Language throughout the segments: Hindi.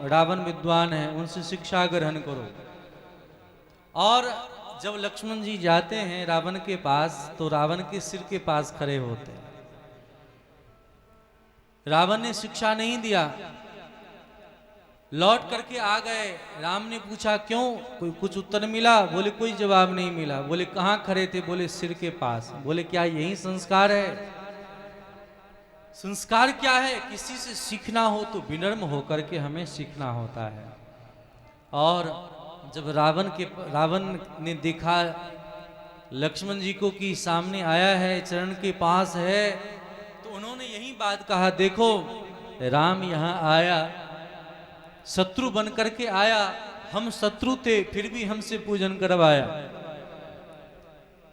रावण विद्वान है, उनसे शिक्षा ग्रहण करो। और जब लक्ष्मण जी जाते हैं रावण के पास तो रावण के सिर के पास खड़े होते हैं। रावण ने शिक्षा नहीं दिया, लौट करके आ गए। राम ने पूछा क्यों, कोई कुछ उत्तर मिला? बोले कोई जवाब नहीं मिला। बोले कहाँ खड़े थे? बोले सिर के पास। बोले क्या यही संस्कार है? संस्कार क्या है? किसी से सीखना हो तो विनम्र होकर के हमें सीखना होता है। और जब रावण ने देखा लक्ष्मण जी को कि सामने आया है, चरण के पास है, तो उन्होंने यही बात कहा, देखो राम यहाँ आया, शत्रु बन करके आया, हम शत्रु थे फिर भी हमसे पूजन करवाया।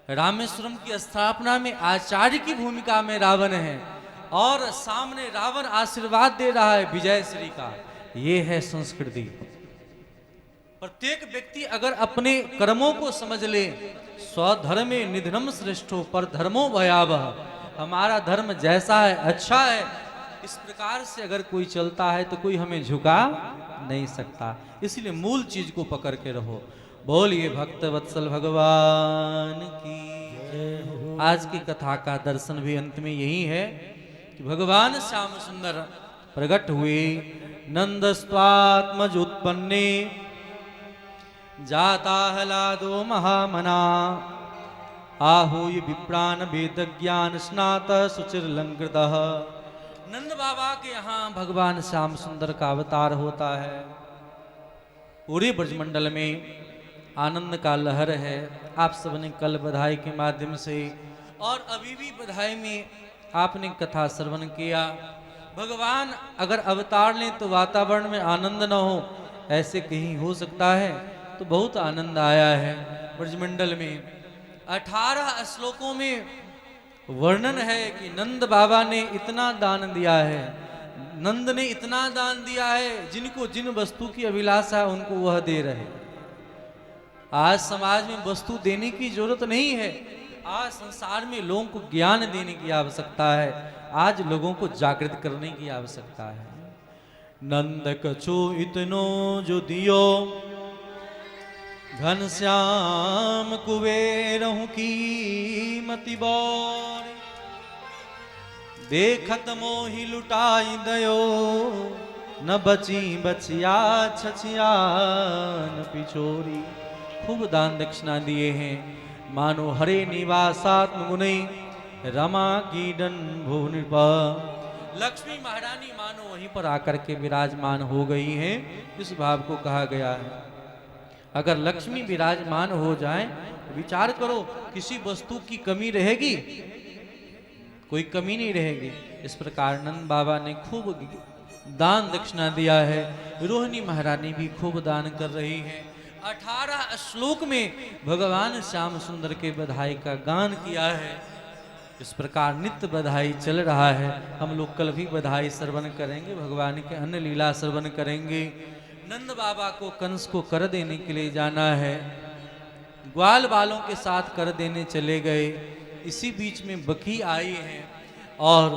रामेश्वरम की स्थापना में आचार्य की भूमिका में रावण है और सामने रावण आशीर्वाद दे रहा है विजय श्री का। ये है संस्कृति। प्रत्येक व्यक्ति अगर अपने कर्मों को समझ ले, स्वधर्मे निधनम श्रेष्ठो पर धर्मो भयावह, हमारा धर्म जैसा है अच्छा है, इस प्रकार से अगर कोई चलता है तो कोई हमें झुका नहीं सकता। इसलिए मूल चीज को पकड़ के रहो। बोलिए भक्त वत्सल भगवान की। आज की कथा का दर्शन भी अंत में यही है कि भगवान श्याम सुंदर प्रकट हुए। नंदस्त्वात्मज उत्पन्ने जाता हलादो महामना, आहूय विप्रान वेद ज्ञान स्नात सुचिरलंकृत। नंद बाबा के यहाँ भगवान श्याम सुंदर का अवतार होता है। पूरे ब्रजमंडल में आनंद का लहर है। आप सबने कल बधाई के माध्यम से और अभी भी बधाई में आपने कथा श्रवण किया। भगवान अगर अवतार लें तो वातावरण में आनंद न हो, ऐसे कहीं हो सकता है? तो बहुत आनंद आया है ब्रजमंडल में। 18 श्लोकों में वर्णन है कि नंद बाबा ने इतना दान दिया है, नंद ने इतना दान दिया है, जिनको जिन वस्तु की अभिलाषा है उनको वह दे रहे। आज समाज में वस्तु देने की जरूरत नहीं है, आज संसार में लोगों को ज्ञान देने की आवश्यकता है, आज लोगों को जागृत करने की आवश्यकता है। नंद कछु इतनो जो दियो, घनश्याम कुबेरहु की मति बोर, देखत मोहि लुटाई दयो, न बची बचिया छछिया न पिछोरी। खूब दान दक्षिणा दिए हैं। मानो हरे निवासात्म गुणे रमा कीडन भुवन पर। लक्ष्मी महारानी मानो वहीं पर आकर के विराजमान हो गई हैं, इस भाव को कहा गया है। अगर लक्ष्मी विराजमान हो जाए तो विचार करो किसी वस्तु की कमी रहेगी? कोई कमी नहीं रहेगी। इस प्रकार नंद बाबा ने खूब दान दक्षिणा दिया है। रोहिणी महारानी भी खूब दान कर रही है। 18 श्लोक में भगवान श्याम सुंदर के बधाई का गान किया है। इस प्रकार नित्य बधाई चल रहा है। हम लोग कल भी बधाई श्रवण करेंगे, भगवान के अन्य लीला श्रवण करेंगे। नंद बाबा को कंस को कर देने के लिए जाना है, ग्वाल बालों के साथ कर देने चले गए। इसी बीच में बकी आई है और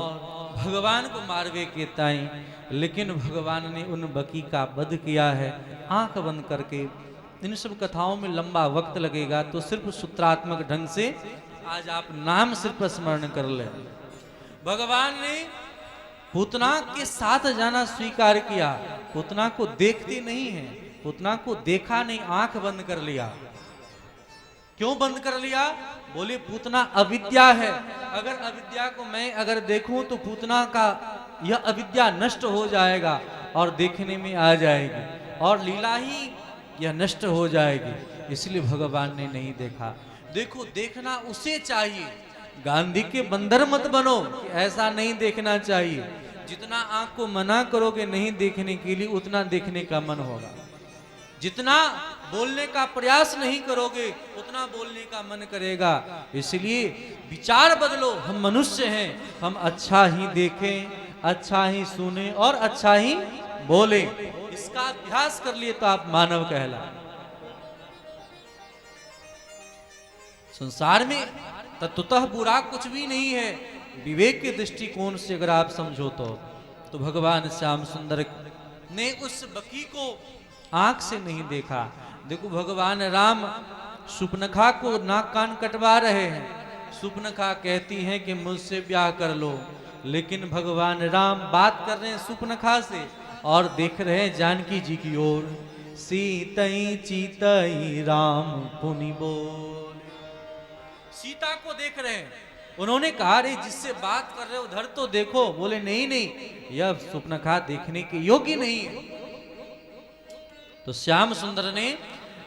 भगवान को मारवे के ताई, लेकिन भगवान ने उन बकी का वध किया है आंख बंद करके। इन सब कथाओं में लंबा वक्त लगेगा, तो सिर्फ सूत्रात्मक ढंग से आज आप नाम सिर्फ स्मरण कर ले। भगवान ने पूतना के साथ जाना स्वीकार किया। पूतना को देखते नहीं है, पूतना को देखा नहीं, आंख बंद कर लिया। क्यों बंद कर लिया? बोले पूतना अविद्या है। अगर अविद्या को मैं अगर देखूं तो पूतना का यह अविद्या नष्ट हो जाएगा और देखने में आ जाएगी और लीला ही यह नष्ट हो जाएगी। इसलिए भगवान ने नहीं देखा। देखो देखना उसे चाहिए। गांधी के बंदर मत बनो कि ऐसा नहीं देखना चाहिए। जितना आंख को मना करोगे नहीं देखने के लिए, उतना देखने का मन होगा। जितना बोलने का प्रयास नहीं करोगे उतना बोलने का मन करेगा। इसलिए विचार बदलो। हम मनुष्य हैं, हम अच्छा ही देखें, अच्छा ही सुने और अच्छा ही बोले। इसका अभ्यास कर लिए तो आप मानव कहलाए। संसार में तत्वतः बुरा कुछ भी नहीं है। विवेक के दृष्टिकोण से अगर आप समझो तो भगवान श्याम सुंदर ने उस बकी को आंख से नहीं देखा। देखो भगवान राम सुपनखा को नाक कान कटवा रहे हैं, सुपनखा कहती हैं कि मुझसे ब्याह कर लो, लेकिन भगवान राम बात कर रहे हैं सुपनखा से और देख रहे हैं जानकी जी की ओर। सीतई चीतई राम पुनि बोल, सीता को देख रहे हैं। उन्होंने कहा रे जिससे बात कर रहे हो उधर तो देखो। बोले नहीं नहीं, यह सुपनखा देखने के योग्य नहीं है। तो श्याम सुंदर ने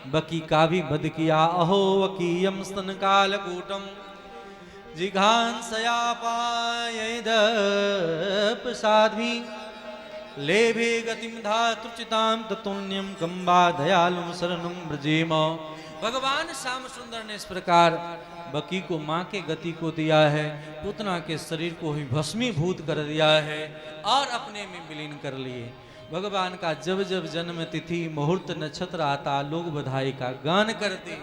बकी का भी वध किया। अहो वकीयम स्तन कालकूटम जिघांसया पायद प्रसाद्भि लेभे गतिम धातृचिताम ततुल्यम कंबा दयालुम शरणुम ब्रजेम। भगवान श्याम सुंदर ने इस प्रकार बकी को मां के गति को दिया है, पूतना के शरीर को ही भस्मीभूत कर दिया है और अपने में विलीन कर लिए। भगवान का जब जब जन्म तिथि मुहूर्त नक्षत्र आता लोग बधाई का गान करते।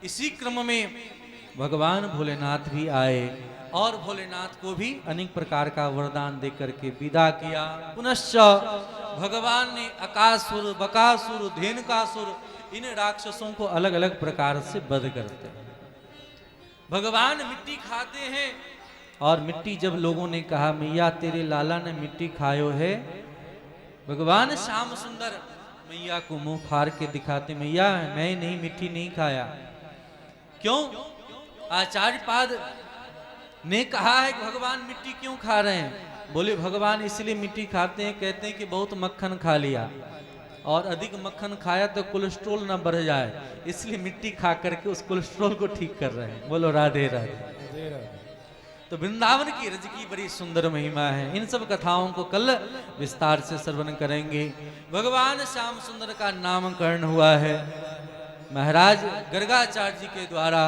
इसी क्रम में भगवान भोलेनाथ भी आए और भोलेनाथ को भी अनेक प्रकार का वरदान देकर के विदा किया। पुनश्च भगवान ने अकासुर, बकासुर, धेनुकासुर इन राक्षसों को अलग अलग प्रकार से वध करते हैं। भगवान मिट्टी खाते हैं और मिट्टी जब लोगों ने कहा मैया तेरे लाला ने मिट्टी खायो है, भगवान श्याम सुंदर मैया को मुंह फाड़ के दिखाते मैया मैं नहीं मिट्टी नहीं खाया। क्यों? आचार्य पाद ने कहा है कि भगवान मिट्टी क्यों खा रहे हैं? बोले भगवान इसलिए मिट्टी खाते हैं, कहते हैं कि बहुत मक्खन खा लिया और अधिक मक्खन खाया तो कोलेस्ट्रोल ना बढ़ जाए, इसलिए मिट्टी खा करके उस कोलेस्ट्रोल को ठीक कर रहे हैं। बोलो राधे राधे। तो वृंदावन की रज की बड़ी सुंदर महिमा है। इन सब कथाओं को कल विस्तार से श्रवण करेंगे। भगवान श्याम सुंदर का नामकरण हुआ है महाराज गर्गाचार्य जी के द्वारा।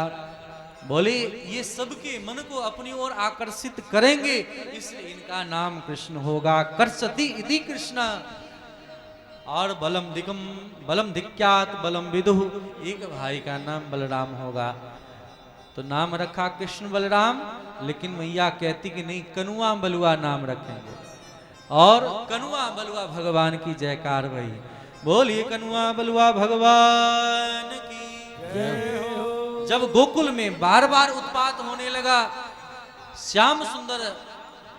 बोले ये सबके मन को अपनी ओर आकर्षित करेंगे, इसलिए इनका नाम कृष्ण होगा। कर्षति इति कृष्ण और बलम धिक्यात बलम विदुः, एक भाई का नाम बलराम होगा। तो नाम रखा कृष्ण बलराम, लेकिन मैया कहती कि नहीं कनुआ बलुआ नाम रखेंगे। और कनुआ बलुआ भगवान की जयकार भई। बोलिए कनुआ बलुआ भगवान की जय हो। जब गोकुल में बार बार उत्पात होने लगा, श्याम सुंदर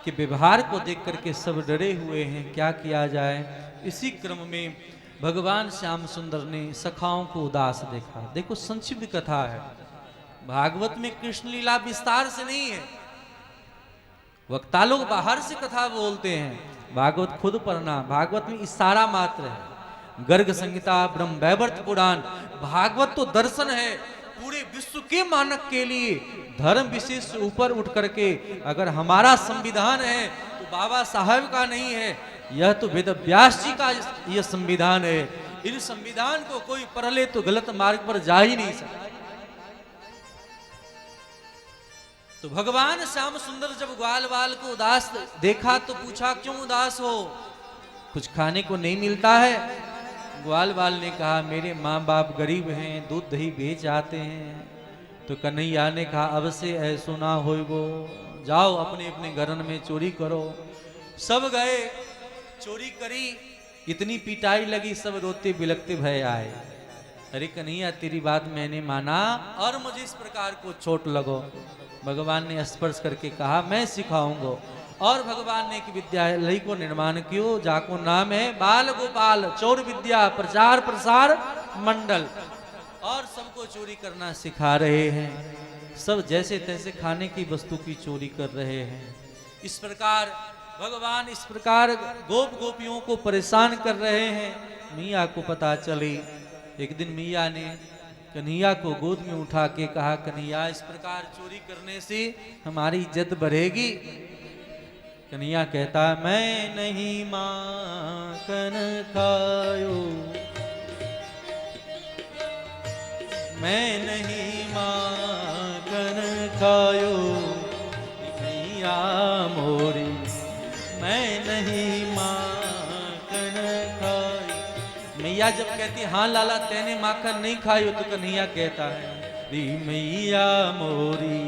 के व्यवहार को देख करके सब डरे हुए हैं, क्या किया जाए। इसी क्रम में भगवान श्याम सुंदर ने सखाओं को उदास देखा। देखो संक्षिप्त कथा है, भागवत में कृष्ण लीला विस्तार से नहीं है। वक्ता लोग बाहर से कथा बोलते हैं, भागवत खुद पढ़ना। भागवत में इशारा मात्र है। गर्ग संहिता, ब्रह्म वैवर्त पुराण, भागवत तो दर्शन है पूरे विश्व के मानक के लिए। धर्म विशेष से ऊपर उठ करके अगर हमारा संविधान है तो बाबा साहब का नहीं है, यह तो वेद व्यास जी का यह संविधान है। इन संविधान को कोई पढ़ ले तो गलत मार्ग पर जा ही नहीं सकता। तो भगवान श्याम सुंदर जब ग्वाल बाल को उदास देखा तो पूछा क्यों उदास हो, कुछ खाने को नहीं मिलता है? ग्वाल बाल ने कहा मेरे माँ बाप गरीब हैं, दूध दही बेच आते हैं। तो कन्हैया ने कहा अब से ऐसो ना होइबो, जाओ अपने अपने घरन में चोरी करो। सब गए, चोरी करी, इतनी पिटाई लगी, सब रोते बिलखते भय आए। अरे कन्हैया तेरी बात मैंने माना और मुझे इस प्रकार को चोट लगो। भगवान ने स्पर्श करके कहा मैं सिखाऊंगा। और भगवान ने एक विद्यालय को निर्माण किया, जाको नाम है बाल गोपाल चोर विद्या प्रचार प्रसार मंडल। और सबको चोरी करना सिखा रहे हैं। सब जैसे तैसे खाने की वस्तु की चोरी कर रहे हैं। इस प्रकार भगवान इस प्रकार गोप गोपियों को परेशान कर रहे हैं। मियाँ को पता चली। एक दिन मियाँ ने कन्हैया को गोद में उठा के कहा कन्हैया इस प्रकार चोरी करने से हमारी इज्जत बढ़ेगी। कन्हैया कहता मैं नहीं माखन खायो, मैं नहीं माखन खायो मैया मोरी, मैं नहीं माखन खायो। मैया जब कहती हाँ लाला तेने माखन नहीं खायो तो कन्हैया कहता है री मैया मोरी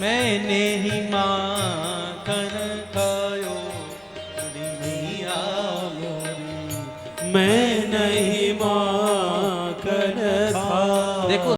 मैंने ही माखन खायो री मैया मोरी। मैं नहीं माखन खा। देखो